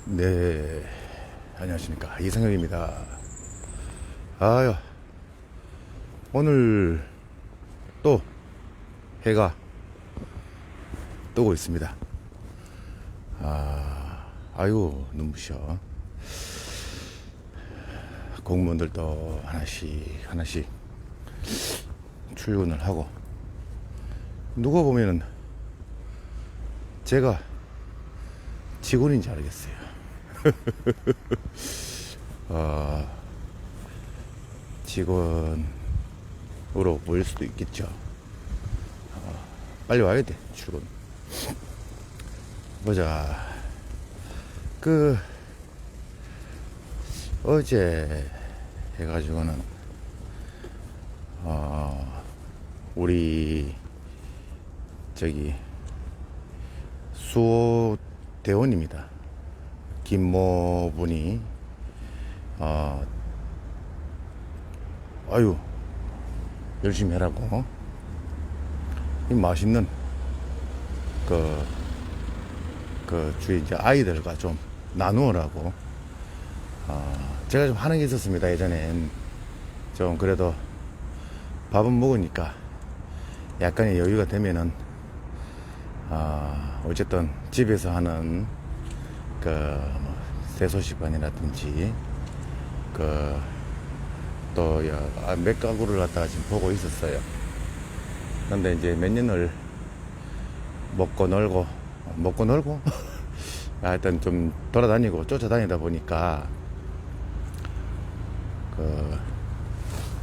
네, 안녕하십니까. 이상형입니다. 아유, 오늘 또 해가 뜨고 있습니다. 아이고, 눈부셔. 공무원들도 하나씩 출근을 하고, 누가 보면은 제가 직원인 줄 알겠어요. 직원으로 보일 수도 있겠죠. 빨리 와야 돼, 출근. 보자. 어제 해가지고는, 우리, 수호 대원입니다. 김모 분이, 아유, 열심히 해라고. 이 맛있는, 주위 이제 아이들과 좀 나누어라고. 제가 좀 하는 게 있었습니다. 예전엔. 좀 그래도 밥은 먹으니까 약간의 여유가 되면은, 어쨌든 집에서 하는 세소식반이라든지 또 몇 가구를 갖다가 지금 보고 있었어요. 근데 이제 몇 년을 먹고 놀고 하여튼 좀 돌아다니고 쫓아다니다 보니까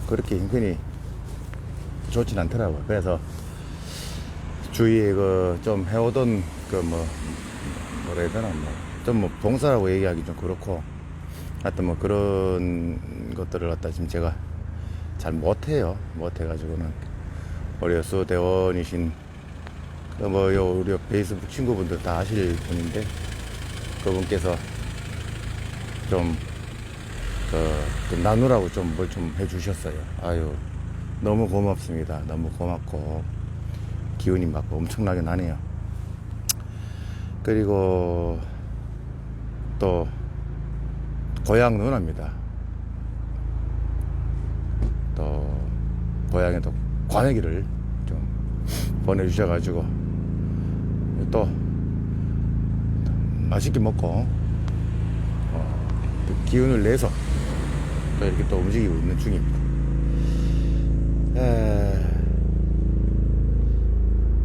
그렇게 형편이 좋진 않더라고요. 그래서 주위에 좀 해오던 뭐라 해야 되나, 좀 봉사라고 얘기하기 좀 그렇고, 하여튼 그런 것들을 갖다 지금 제가 잘 못해요. 못해가지고는 우리 수대원이신 우리 페이스북 친구분들 다 아실 분인데, 그분께서 좀 나누라고 좀 뭘 좀 해주셨어요. 아유, 너무 고맙습니다. 너무 고맙고 기운이 막 엄청나게 나네요. 그리고 또 고향 누나입니다. 또 고향에 또 관액기를 좀 보내주셔가지고 또 맛있게 먹고 또 기운을 내서 또 이렇게 또 움직이고 있는 중입니다.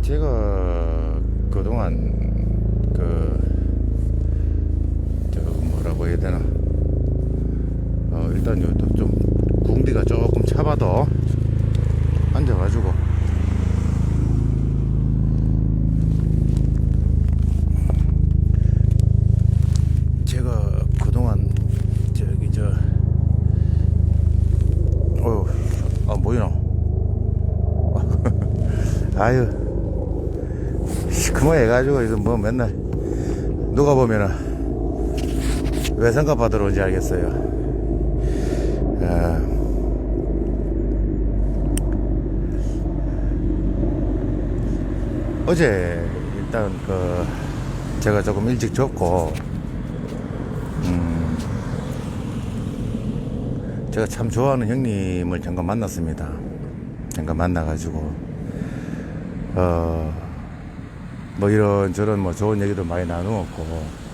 제가 그동안 뭐라고 해야 되나, 일단 좀 궁디가 조금 차봐도 앉아가지고 제가 그동안 뭐이노. 아유, 시커멓 해가지고 이거 뭐 맨날 누가 보면은 외상값 받으러 온지 알겠어요. 어제 일단 제가 조금 일찍 줬고, 제가 참 좋아하는 형님을 잠깐 만났습니다. 잠깐 만나가지고 이런저런 좋은 얘기도 많이 나누었고,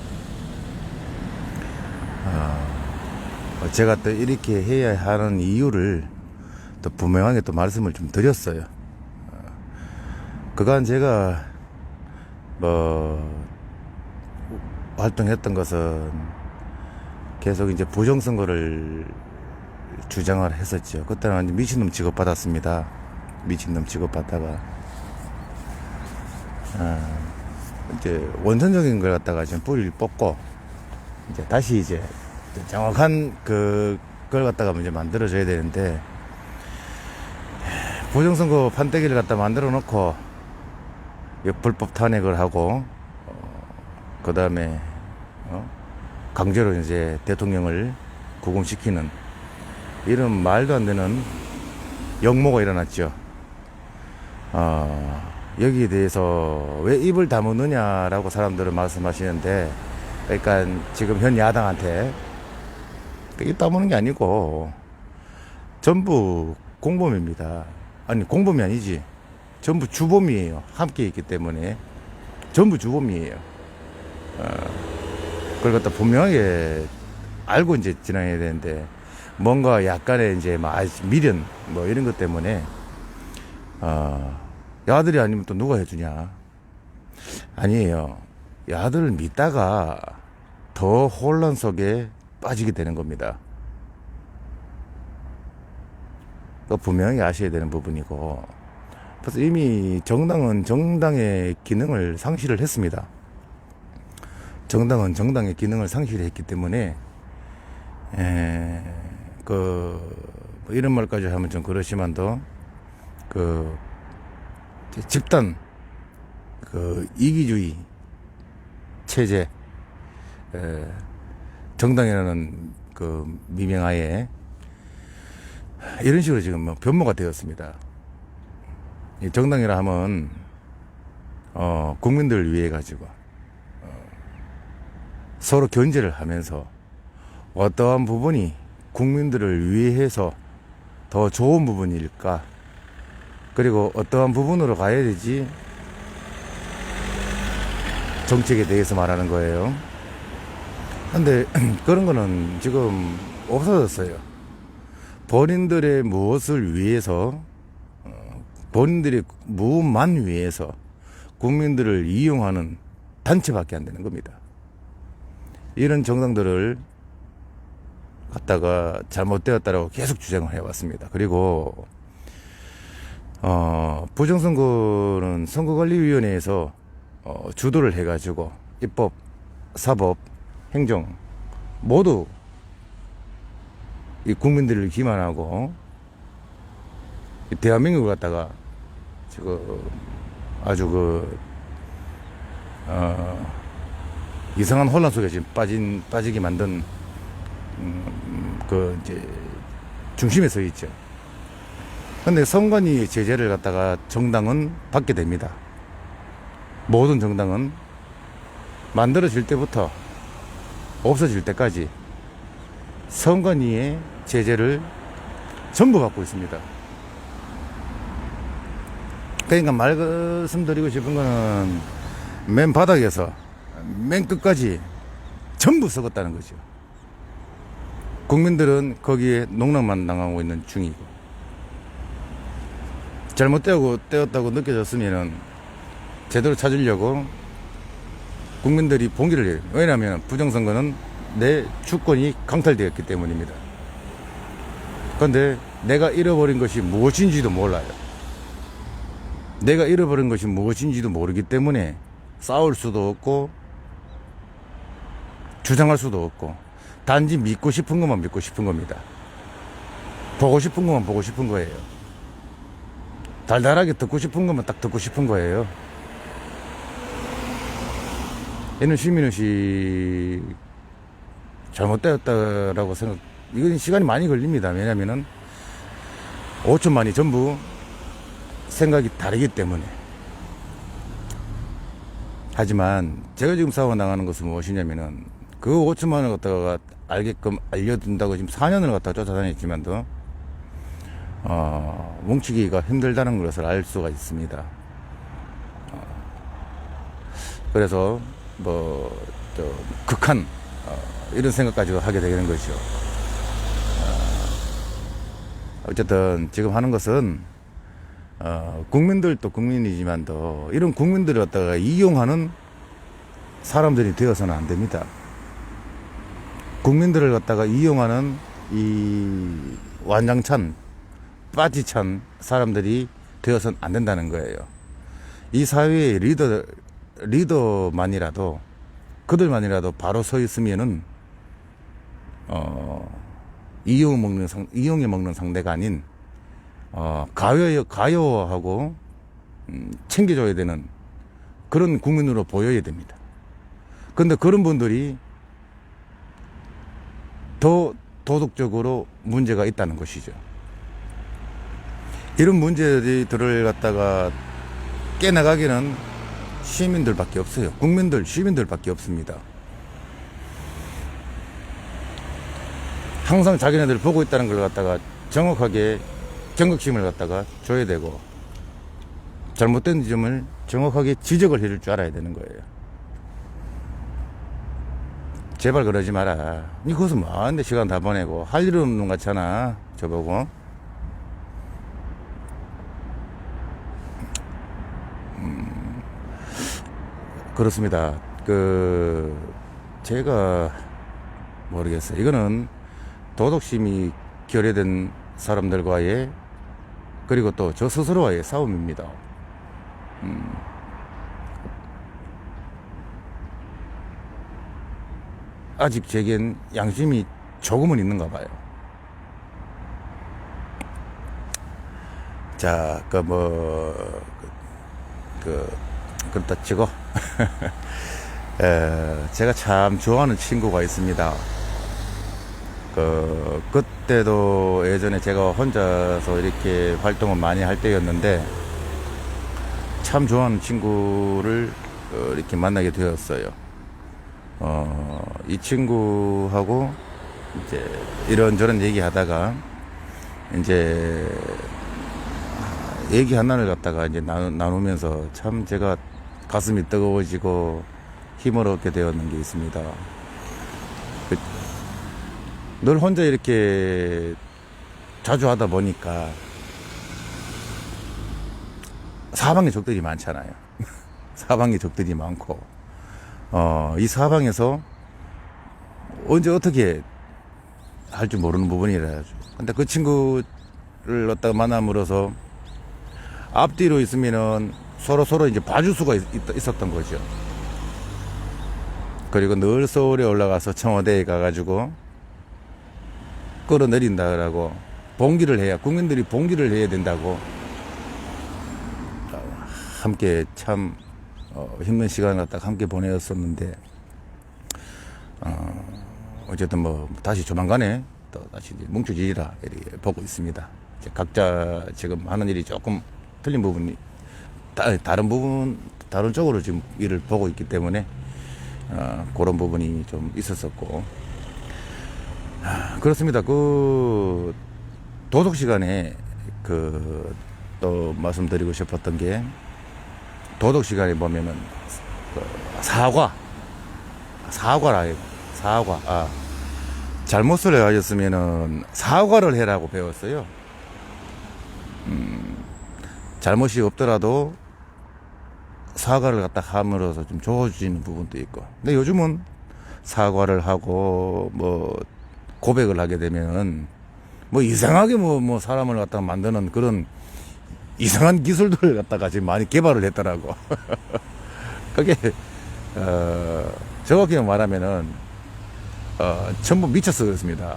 제가 또 이렇게 해야 하는 이유를 또 분명하게 또 말씀을 좀 드렸어요. 그간 제가 활동했던 것은 계속 이제 부정선거를 주장을 했었죠. 그때는 완전 미친놈 취급받았습니다. 미친놈 취급받다가 이제 원천적인 걸 갖다가 지금 뿌리를 뽑고 이제 다시 이제 정확한 그걸 갖다가 이제 만들어줘야 되는데, 부정선거 판때기를 갖다 만들어 놓고 불법 탄핵을 하고 그 다음에 강제로 이제 대통령을 구금시키는 이런 말도 안 되는 역모가 일어났죠. 여기에 대해서 왜 입을 다무느냐라고 사람들은 말씀하시는데, 그러니까 지금 현 야당한테 입 다무는 게 아니고 전부 공범입니다. 아니 공범이 아니지, 전부 주범이에요. 함께 있기 때문에 전부 주범이에요. 그걸 갖다 분명하게 알고 이제 진행해야 되는데, 뭔가 약간의 이제 미련 뭐 이런 것 때문에 야들이 아니면 또 누가 해주냐. 아니에요. 야들을 믿다가 더 혼란 속에 빠지게 되는 겁니다. 분명히 아셔야 되는 부분이고, 그래서 이미 정당은 정당의 기능을 상실을 했습니다. 정당은 정당의 기능을 상실했기 때문에 뭐 이런 말까지 하면 좀 그렇지만도 집단 이기주의 체제, 정당이라는 미명하에 이런 식으로 지금 뭐 변모가 되었습니다. 이 정당이라 하면 국민들을 위해 가지고 서로 견제를 하면서 어떠한 부분이 국민들을 위해서 더 좋은 부분일까, 그리고 어떠한 부분으로 가야 되지, 정책에 대해서 말하는 거예요. 근데 그런 거는 지금 없어졌어요. 본인들의 무엇을 위해서, 본인들의 무엇만 위해서 국민들을 이용하는 단체밖에 안 되는 겁니다. 이런 정당들을 갖다가 잘못되었다라고 계속 주장을 해왔습니다. 그리고 부정선거는 선거관리위원회에서 주도를 해가지고 입법, 사법, 행정 모두 이 국민들을 기만하고 이 대한민국을 갖다가 지금 아주 이상한 혼란 속에 지금 빠지게 만든 이제 중심에 서 있죠. 근데 선관위 제재를 갖다가 정당은 받게 됩니다. 모든 정당은 만들어질 때부터 없어질 때까지 선관위의 제재를 전부 받고 있습니다. 그러니까 말씀드리고 싶은 거는 맨 바닥에서 맨 끝까지 전부 썩었다는 거죠. 국민들은 거기에 농락만 당하고 있는 중이고, 잘못되었다고 느껴졌으면 제대로 찾으려고 국민들이 봉기를 해요. 왜냐하면 부정선거는 내 주권이 강탈되었기 때문입니다. 그런데 내가 잃어버린 것이 무엇인지도 몰라요. 내가 잃어버린 것이 무엇인지도 모르기 때문에 싸울 수도 없고 주장할 수도 없고, 단지 믿고 싶은 것만 믿고 싶은 겁니다. 보고 싶은 것만 보고 싶은 거예요. 달달하게 듣고 싶은 것만 딱 듣고 싶은 거예요. 이는 시민의식 잘못되었다라고 이건 시간이 많이 걸립니다. 왜냐면은 5천만이 전부 생각이 다르기 때문에. 하지만 제가 지금 싸워나가는 것은 무엇이냐면은 그 5천만을 갖다가 알게끔 알려준다고 지금 4년을 갖다가 쫓아다녔지만도 뭉치기가 힘들다는 것을 알 수가 있습니다. 그래서 극한 이런 생각까지 하게 되는 것이죠. 어쨌든 지금 하는 것은 국민들도 국민이지만도 이런 국민들을 갖다가 이용하는 사람들이 되어서는 안 됩니다. 국민들을 갖다가 이용하는 이 완장찬, 빠지찬 사람들이 되어서는 안 된다는 거예요. 이 사회의 리더만이라도, 그들만이라도 바로 서 있으면은 이용에 먹는 상대가 아닌 가요하고 챙겨줘야 되는 그런 국민으로 보여야 됩니다. 근데 그런 분들이 더 도덕적으로 문제가 있다는 것이죠. 이런 문제들을 갖다가 깨나가기는 시민들밖에 없어요. 시민들밖에 없습니다. 항상 자기네들 보고 있다는 걸 갖다가 정확하게 경각심을 갖다가 줘야 되고, 잘못된 점을 정확하게 지적을 해줄 줄 알아야 되는 거예요. 제발 그러지 마라. 니 거기서 뭐하는데 시간 다 보내고 할 일 없는 것 같잖아, 저보고. 그렇습니다. 제가 모르겠어요. 이거는 도덕심이 결여된 사람들과의, 그리고 또 저 스스로와의 싸움입니다. 아직 제겐 양심이 조금은 있는가 봐요. 자, 그렇다 치고, 제가 참 좋아하는 친구가 있습니다. 그때도 예전에 제가 혼자서 이렇게 활동을 많이 할 때였는데, 참 좋아하는 친구를 이렇게 만나게 되었어요. 이 친구하고 이제 이런저런 얘기하다가 이제 얘기 하나를 갖다가 이제 나누면서 참 제가 가슴이 뜨거워지고 힘을 얻게 되었는 게 있습니다. 늘 혼자 이렇게 자주 하다 보니까 사방에 적들이 많잖아요. 사방에 적들이 많고, 이 사방에서 언제 어떻게 할 줄 모르는 부분이라. 근데 그 친구를 갖다가 만남으로써 앞뒤로 있으면은 서로 이제 봐줄 수가 있었던 거죠. 그리고 늘 서울에 올라가서 청와대에 가가지고 끌어내린다라고, 봉기를 해야, 국민들이 봉기를 해야 된다고, 함께 참 힘든 시간을 갖다가 함께 보내었었는데, 어쨌든 뭐 다시 조만간에 또 다시 뭉쳐지리라 이렇게 보고 있습니다. 이제 각자 지금 하는 일이 조금 틀린 부분이, 다른 쪽으로 지금 일을 보고 있기 때문에 그런 부분이 좀 있었었고, 그렇습니다. 도덕 시간에 또 말씀드리고 싶었던 게, 도덕 시간에 보면은 사과라. 잘못을 하셨으면은 사과를 해라고 배웠어요. 잘못이 없더라도 사과를 갖다 함으로써 좀 좋아지는 부분도 있고. 근데 요즘은 사과를 하고 뭐 고백을 하게 되면 뭐 이상하게 뭐 사람을 갖다가 만드는 그런 이상한 기술들을 갖다가 지금 많이 개발을 했더라고. 그게 정확히 말하면은 전부 미쳐서 그렇습니다.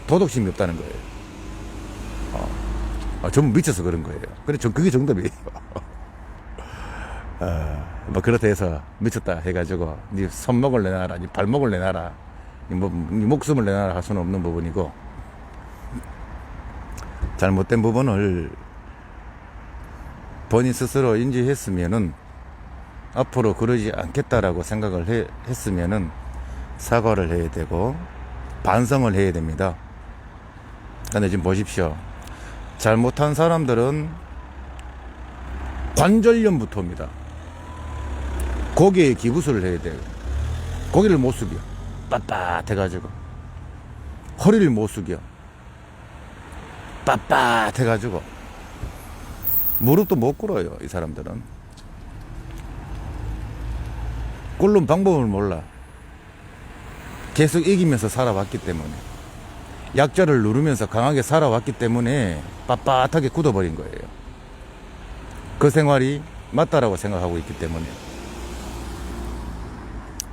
도덕심이 없다는 거예요. 전부 미쳐서 그런 거예요. 그래, 그게 정답이에요. 뭐 그렇다 해서 미쳤다 해가지고 네 손목을 내놔라, 네 발목을 내놔라, 네 목숨을 내놔라 할 수는 없는 부분이고, 잘못된 부분을 본인 스스로 인지했으면은, 앞으로 그러지 않겠다라고 생각을 했으면은 사과를 해야 되고 반성을 해야 됩니다. 근데 지금 보십시오. 잘못한 사람들은 관절염부터입니다. 고개에 기부술을 해야 돼요. 고개를 못 숙여. 빳빳해가지고. 허리를 못 숙여. 빳빳해가지고. 무릎도 못 꿇어요, 이 사람들은. 꿇는 방법을 몰라. 계속 이기면서 살아왔기 때문에. 약자를 누르면서 강하게 살아왔기 때문에 빳빳하게 굳어버린 거예요. 그 생활이 맞다라고 생각하고 있기 때문에.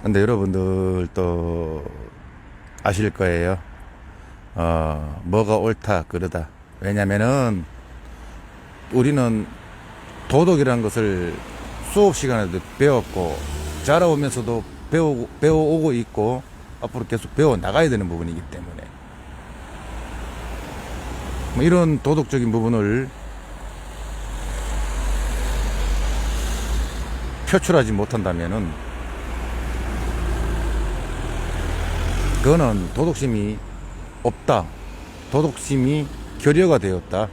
근데 여러분들 또 아실 거예요. 뭐가 옳다 그러다. 왜냐면은 우리는 도덕이라는 것을 수업 시간에도 배웠고 자라오면서도 배워오고 있고 앞으로 계속 배워 나가야 되는 부분이기 때문에 뭐 이런 도덕적인 부분을 표출하지 못한다면은 그거는 도덕심이 없다, 도덕심이 결여가 되었다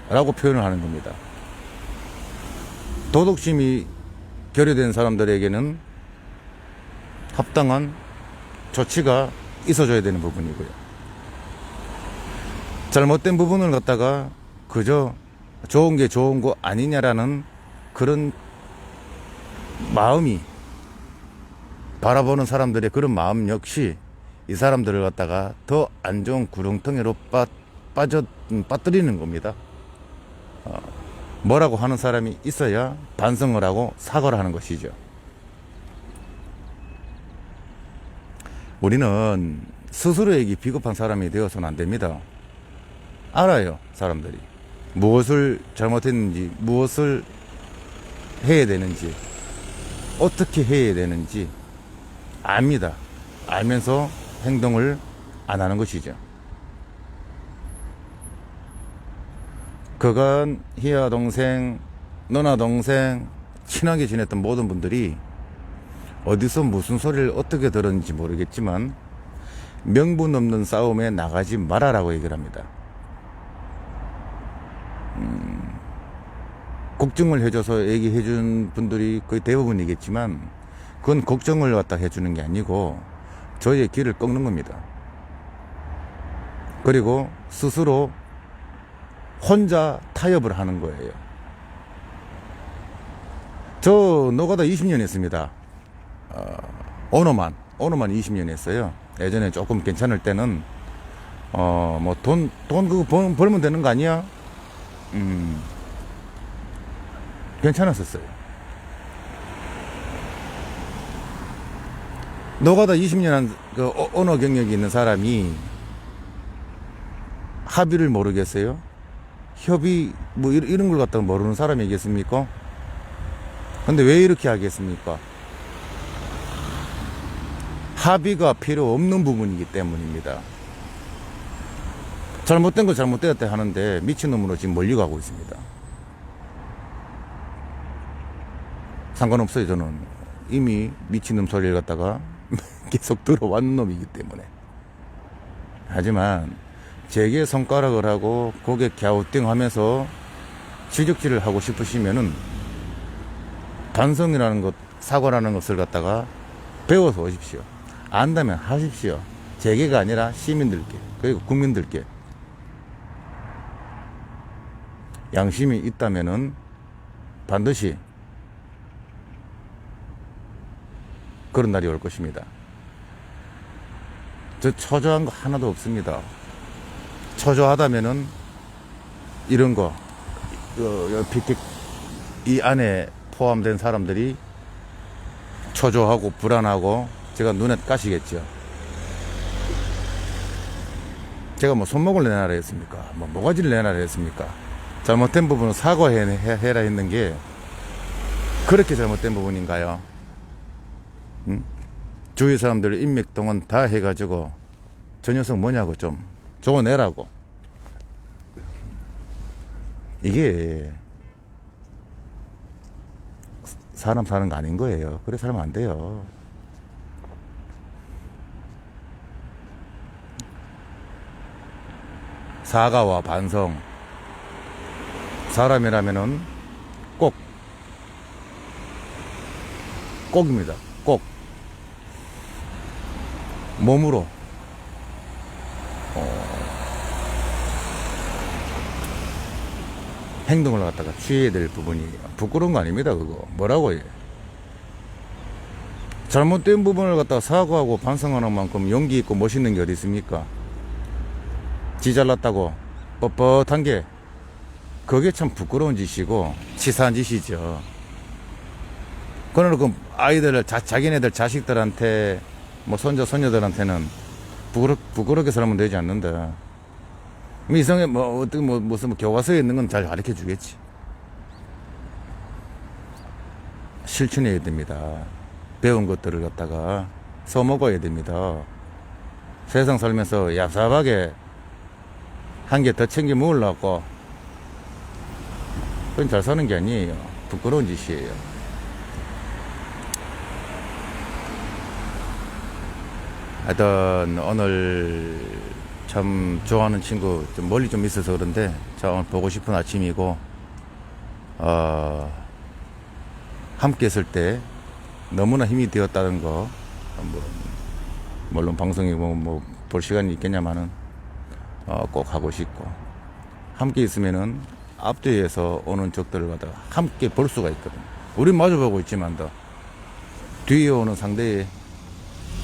라고 표현을 하는 겁니다. 도덕심이 결여된 사람들에게는 합당한 조치가 있어줘야 되는 부분이고요. 잘못된 부분을 갖다가 그저 좋은 게 좋은 거 아니냐라는 그런 마음이, 바라보는 사람들의 그런 마음 역시 이 사람들을 갖다가 더 안 좋은 구렁텅이로 빠뜨리는 겁니다. 뭐라고 하는 사람이 있어야 반성을 하고 사과를 하는 것이죠. 우리는 스스로에게 비겁한 사람이 되어서는 안 됩니다. 알아요, 사람들이. 무엇을 잘못했는지, 무엇을 해야 되는지, 어떻게 해야 되는지 압니다. 알면서 행동을 안 하는 것이죠. 그간 희야 동생, 너나 동생, 친하게 지냈던 모든 분들이 어디서 무슨 소리를 어떻게 들었는지 모르겠지만 명분 없는 싸움에 나가지 말아라고 얘기를 합니다. 걱정을 해줘서 얘기해준 분들이 거의 대부분이겠지만 그건 걱정을 갖다 해주는 게 아니고 저희의 길을 꺾는 겁니다. 그리고 스스로 혼자 타협을 하는 거예요. 저 노가다 20년 했습니다. 언어만 20년 했어요. 예전에 조금 괜찮을 때는 뭐 돈 그거 벌면 되는 거 아니야? 괜찮았었어요. 노가다 20년 한 그 언어 경력이 있는 사람이 합의를 모르겠어요? 협의 뭐 이런 걸 갖다가 모르는 사람이겠습니까? 근데 왜 이렇게 하겠습니까? 합의가 필요 없는 부분이기 때문입니다. 잘못된 거 잘못되었다 하는데 미친놈으로 지금 몰려가고 있습니다. 상관없어요. 저는 이미 미친놈 소리를 갖다가 계속 들어왔는 놈이기 때문에. 하지만 제게 손가락을 하고 고개 갸우뚱하면서 지적질을 하고 싶으시면은 반성이라는 것, 사과라는 것을 갖다가 배워서 오십시오. 안다면 하십시오. 제게가 아니라 시민들께, 그리고 국민들께. 양심이 있다면은 반드시 그런 날이 올 것입니다. 저 초조한 거 하나도 없습니다. 초조하다면은 이런 거, 이 안에 포함된 사람들이 초조하고 불안하고 제가 눈에 까시겠죠. 제가 뭐 손목을 내놔라 했습니까? 뭐 모가지를 내놔라 했습니까? 잘못된 부분은 사과해라 했는 게 그렇게 잘못된 부분인가요? 응? 주위 사람들 인맥동원 다 해가지고 저 녀석 뭐냐고 좀 적어내라고. 이게 사람 사는 거 아닌 거예요. 그래 살면 안 돼요. 사과와 반성. 사람이라면은 꼭입니다. 꼭 몸으로 행동을 갖다가 취해야 될 부분이 부끄러운 거 아닙니다. 그거 뭐라고 해. 잘못된 부분을 갖다가 사과하고 반성하는 만큼 용기 있고 멋있는 게 어디 있습니까? 지 잘났다고 뻣뻣한 게 그게 참 부끄러운 짓이고 치사한 짓이죠. 그러나 아이들, 자기네들 자식들한테 뭐 손자 손녀들한테는 부끄럽게 살면 되지 않는다. 이성에 뭐 어떻게 무슨 교과서에 있는 건 잘 가르쳐 주겠지. 실천해야 됩니다. 배운 것들을 갖다가 써먹어야 됩니다. 세상 살면서 얍삽하게 한 개 더 챙겨 먹으려고 그건 잘 사는 게 아니에요. 부끄러운 짓이에요. 하여튼 오늘 참 좋아하는 친구 좀 멀리 좀 있어서 그런데 자 오늘 보고 싶은 아침이고 함께 했을 때 너무나 힘이 되었다는 거 물론 방송이 뭐 볼 시간이 있겠냐마는 꼭 하고 싶고 함께 있으면은 앞뒤에서 오는 적들을 갖다가 함께 볼 수가 있거든. 우린 마주보고 있지만 더 뒤에 오는 상대의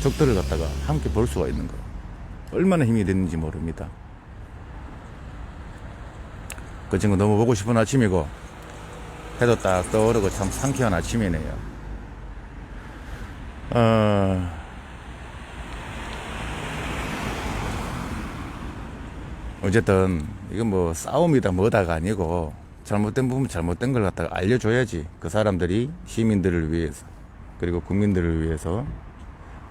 적들을 갖다가 함께 볼 수가 있는 거 얼마나 힘이 되는지 모릅니다. 그 친구 너무 보고 싶은 아침이고 해도 딱 떠오르고 참 상쾌한 아침이네요. 어쨌든 이건 뭐 싸움이다 뭐다가 아니고 잘못된 부분 잘못된 걸 갖다가 알려줘야지 그 사람들이 시민들을 위해서 그리고 국민들을 위해서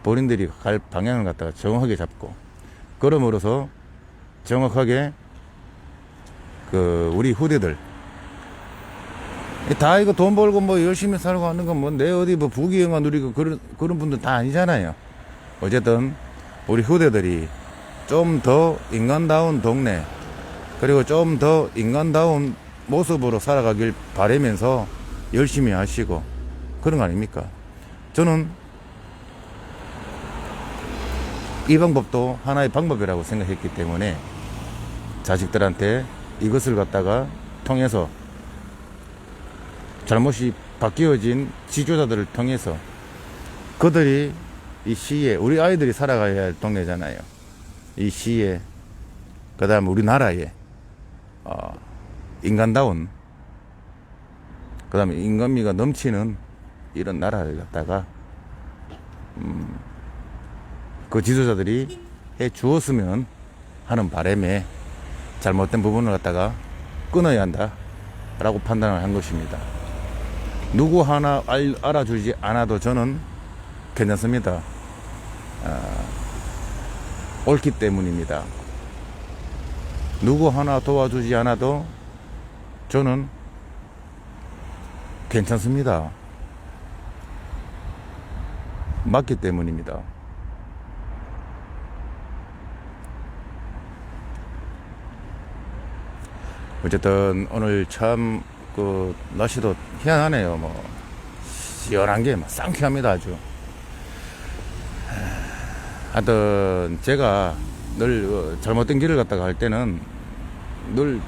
본인들이 갈 방향을 갖다가 정확하게 잡고 그럼으로써 정확하게 그 우리 후대들 다 이거 돈 벌고 뭐 열심히 살고 하는 건 뭐 내 어디 뭐 부귀영화 누리고 그런 분들 다 아니잖아요. 어쨌든 우리 후대들이 좀 더 인간다운 동네 그리고 좀 더 인간다운 모습으로 살아가길 바라면서 열심히 하시고 그런 거 아닙니까? 저는 이 방법도 하나의 방법이라고 생각했기 때문에 자식들한테 이것을 갖다가 통해서 잘못이 바뀌어진 지도자들을 통해서 그들이 이 시에 우리 아이들이 살아가야 할 동네잖아요. 이 시에 그 다음 우리나라에 인간다운 그 다음에 인간미가 넘치는 이런 나라를 갖다가 그 지도자들이 해 주었으면 하는 바람에 잘못된 부분을 갖다가 끊어야 한다 라고 판단을 한 것입니다. 누구 하나 알아주지 않아도 저는 괜찮습니다. 옳기 때문입니다. 누구 하나 도와주지 않아도 저는 괜찮습니다. 맞기 때문입니다. 어쨌든 오늘 참 그 날씨도 희한하네요. 뭐 시원한 게 막 상쾌합니다. 아주. 하여튼 제가 늘 잘못된 길을 갔다가 할 때는 늘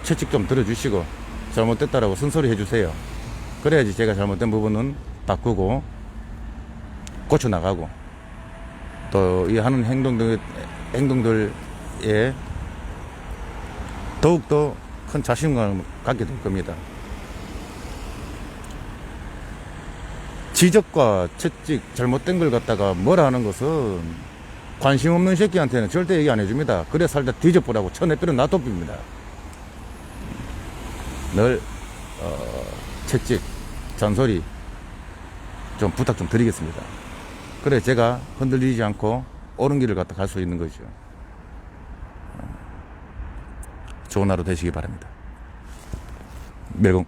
채찍 좀 들어주시고 잘못됐다라고 쓴소리 해주세요. 그래야지 제가 잘못된 부분은 바꾸고 고쳐나가고 또 이 하는 행동들에 더욱더 큰 자신감을 갖게 될 겁니다. 지적과 채찍 잘못된 걸 갖다가 뭐라 하는 것은 관심 없는 새끼한테는 절대 얘기 안 해줍니다. 그래 살다 뒤져보라고 쳐내버려 놔둬봅니다. 늘 채찍 잔소리 좀 부탁 좀 드리겠습니다. 그래 제가 흔들리지 않고 옳은 길을 갖다 갈 수 있는 거죠. 좋은 하루 되시기 바랍니다. 멸공.